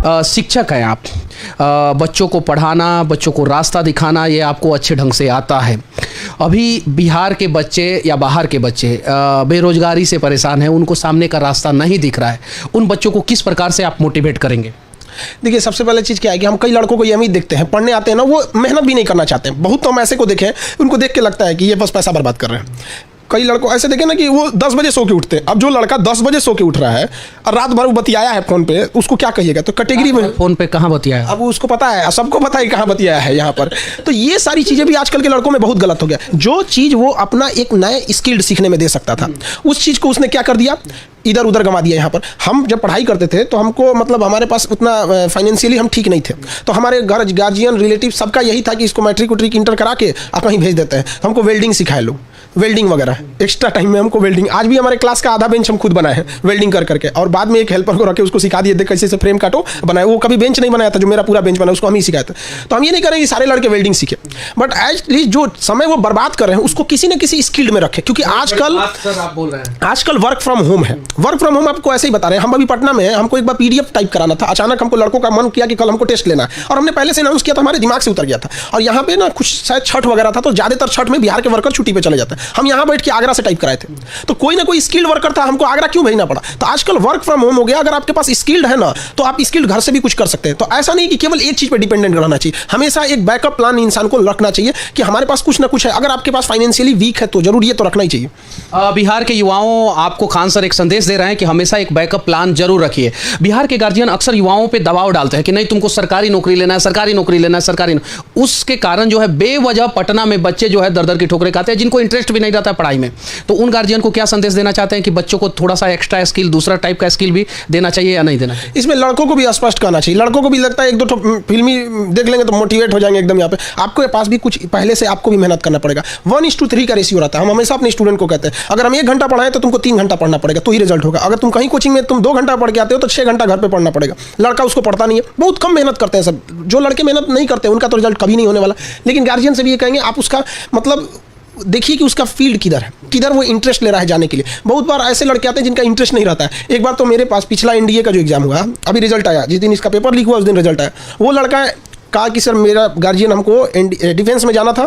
शिक्षक हैं आप, बच्चों को पढ़ाना, बच्चों को रास्ता दिखाना ये आपको अच्छे ढंग से आता है। अभी बिहार के बच्चे या बाहर के बच्चे बेरोजगारी से परेशान हैं, उनको सामने का रास्ता नहीं दिख रहा है, उन बच्चों को किस प्रकार से आप मोटिवेट करेंगे? देखिए, सबसे पहले चीज़ क्या है कि हम कई लड़कों को ये उम्मीद देखते हैं, पढ़ने आते हैं ना, वो मेहनत भी नहीं करना चाहते हैं। बहुत तो हम ऐसे को देखे हैं, उनको देख के लगता है कि ये बस पैसा बर्बाद कर रहे हैं। कई लड़कों ऐसे देखे ना कि वो 10 बजे सो के उठते हैं। अब जो लड़का 10 बजे सो के उठ रहा है और रात भर वो बतियाया है फ़ोन पे, उसको क्या कहिएगा? तो कैटेगरी में फ़ोन पे कहाँ बतियाया? अब उसको पता है, सबको पता है कहाँ बतियाया है यहाँ पर। तो ये सारी चीज़ें भी आजकल के लड़कों में बहुत गलत हो गया। जो चीज़ वो अपना एक नए स्किल्ड सीखने में दे सकता था, उस चीज़ को उसने क्या कर दिया, इधर उधर गंवा दिया। यहाँ पर हम जब पढ़ाई करते थे तो हमको मतलब हमारे पास उतना फाइनेंशियली हम ठीक नहीं थे, तो हमारे घर गार्जियन रिलेटिव सबका यही था कि इसको मैट्रिक उट्रिक इंटर करा के आप कहीं भेज देते हैं। हमको वेल्डिंग सिखाए लोग, वेल्डिंग वगैरह एक्स्ट्रा टाइम में हमको वेल्डिंग। आज भी हमारे क्लास का आधा बेंच हम खुद बनाए हैं वेल्डिंग कर करके, और बाद में एक हेल्पर को रखे उसको सिखा दिए, देख कैसे से फ्रेम काटो बनाए। वो कभी बेंच नहीं बनाया था, जो मेरा पूरा बेंच बना उसको हम ही सिखाए थे। तो हम ये नहीं करें कि सारे लड़के वेल्डिंग सीखे, बट एटलीस्ट जो समय वो बर्बाद कर रहे हैं उसको किसी न किसी स्किल्ड में रखें। क्योंकि आजकल आप बोल रहे हैं आजकल वर्क फ्रॉम होम है। वर्क फ्रॉम होम आपको ऐसे ही बता रहे हैं। हम अभी पटना में हैं, हमको एक बार PDF टाइप कराना था। अचानक हमको लड़कों का मन किया कि कल हमको टेस्ट लेना है, और हमने पहले से अनाउंस किया था, हमारे दिमाग से उतर गया था। और यहाँ पे ना कुछ शायद छठ वगैरह था, तो ज़्यादातर छठ में बिहार के वर्कर छुट्टी पे चले जाते हैं। हम यहाँ बैठ के आगरा से टाइप कराए थे, तो कोई ना कोई स्किल्ड वर्कर था, हमको आगरा क्यों भेजना पड़ा? तो आजकल वर्क फ्रॉम होम हो गया। अगर आपके पास स्किल्ड है ना, तो आप स्किल्ड घर से भी कुछ कर सकते हैं। तो ऐसा नहीं कि केवल एक चीज़ पर डिपेंडेंट रहना चाहिए, हमेशा एक बैकअप प्लान इंसान को रखना चाहिए कि हमारे पास कुछ ना कुछ है। अगर आपके पास फाइनेंशियली वीक है तो जरूर ये तो रखना ही चाहिए। बिहार के युवाओं आपको खान सर एक संदेश दे रहे हैं कि हमेशा एक बैकअप प्लान जरूर रखिए। बिहार के गार्जियन अक्सर युवाओं पे दबाव डालते हैं कि नहीं तुमको सरकारी नौकरी लेना है, सरकारी नौकरी लेना है, उसके कारण जो है बेवजह पटना में बच्चे जो है दर-दर की ठोकरें खाते हैं, जिनको इंटरेस्ट भी नहीं रहता है पढ़ाई में। तो उन गार्जियन को क्या संदेश देना चाहते हैं कि बच्चों को थोड़ा सा एक्स्ट्रा स्किल, दूसरा टाइप का स्किल भी देना चाहिए या नहीं देना चाहिए? इसमें लड़कों को भी स्पष्ट करना चाहिए। लड़कों को भी लगता है एक दो फिल्मी देख लेंगे तो मोटिवेट हो जाएंगे एकदम। यहाँ पे आपके पास भी कुछ पहले से आपको भी मेहनत करना पड़ेगा। 1:3 का रेशियो रहता है। हम हमेशा अपने स्टूडेंट को कहते हैं अगर हम 1 घंटा पढ़ाएं तो तुमको 3 घंटा पढ़ना पड़ेगा, तो ही रिजल्ट होगा। अगर तुम कहीं कोचिंग में तुम 2 घंटा पढ़ के आते हो तो 6 घंटा घर पे पढ़ना पड़ेगा। लड़का उसको पढ़ता नहीं है, बहुत कम मेहनत करते हैं सब। जो लड़के मेहनत नहीं करते उनका तो रिजल्ट कभी नहीं होने वाला। लेकिन गार्जियन से भी ये कहेंगे आप उसका मतलब देखिए कि उसका फील्ड किधर है, किधर वो इंटरेस्ट ले रहा है जाने के लिए। बहुत बार ऐसे लड़के आते हैं जिनका इंटरेस्ट नहीं रहता है। एक बार तो मेरे पास पिछला NDA का जो एग्जाम हुआ, अभी रिजल्ट आया, जिस दिन इसका पेपर लीक हुआ उस दिन रिजल्ट आया। वो लड़का कहा कि सर मेरा गार्जियन हमको डिफेंस में जाना था,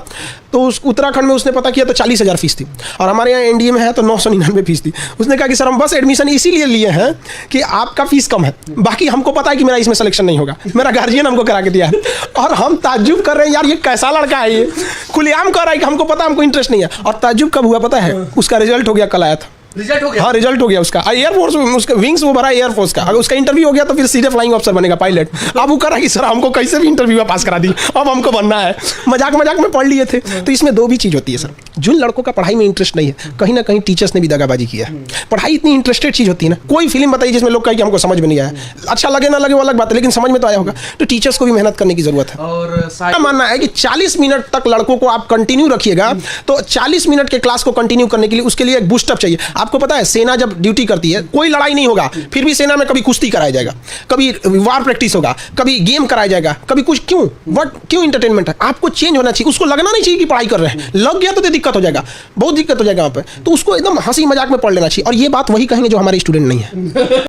तो उस उत्तराखंड में उसने पता किया तो 40,000 फीस थी, और हमारे यहाँ NDA में है तो 999 फीस थी। उसने कहा कि सर हम बस एडमिशन इसीलिए लिए हैं कि आपका फीस कम है, बाकी हमको पता है कि मेरा इसमें सिलेक्शन नहीं होगा, मेरा गार्जियन हमको करा के दिया है। और हम ताज्जुब कर रहे हैं यार ये कैसा लड़का है, ये खुलेआम कह रहा है कि हमको पता हमको इंटरेस्ट नहीं है। और ताज्जुब कब हुआ पता है? उसका रिजल्ट हो गया, कल आया था रिजल्ट हो गया। हाँ, रिजल्ट हो गया उसका। एयरफोर्स में उसका विंग्स वो भरा एयरफोर्स का। अगर उसका इंटरव्यू हो गया तो फिर सीधे फ्लाइंग ऑफिसर बनेगा, पायलट। अब वो कह रहा कि सर हमको कैसे भी इंटरव्यू पास करा दी, अब हमको बनना है। मजाक में पढ़ लिए थे। तो इसमें 2 भी चीज़ होती है सर। जिन लड़कों का पढ़ाई में इंटरेस्ट नहीं है, कहीं ना कहीं टीचर्स ने भी दगाबाजी किया है। पढ़ाई इतनी इंटरेस्टेड चीज़ होती है ना, कोई फिल्म बताइए जिसमें लोग कहें कि हमको समझ में नहीं आया, अच्छा लगे ना लगे वो अलग बात है, लेकिन समझ में तो आया होगा। तो टीचर्स को भी मेहनत करने की जरूरत है। और मानना है कि 40 मिनट तक लड़कों को आप कंटिन्यू रखिएगा, तो 40 मिनट के क्लास को कंटिन्यू करने के लिए उसके लिए एक बूस्टअप चाहिए। आपको पता है सेना जब ड्यूटी करती है, कोई लड़ाई नहीं होगा, फिर भी सेना में कभी कुश्ती कराया जाएगा, कभी वार प्रैक्टिस होगा, कभी गेम कराया जाएगा, कभी कुछ। क्यों इंटरटेनमेंट है। आपको चेंज होना चाहिए, उसको लगना नहीं चाहिए कि पढ़ाई कर रहे हैं। लग गया तो दिक्कत हो जाएगा, बहुत दिक्कत हो जाएगा वहाँ पे। तो उसको एकदम हंसी मजाक में पढ़ लेना चाहिए। और ये बात वही कहेंगे जो हमारे स्टूडेंट नहीं है।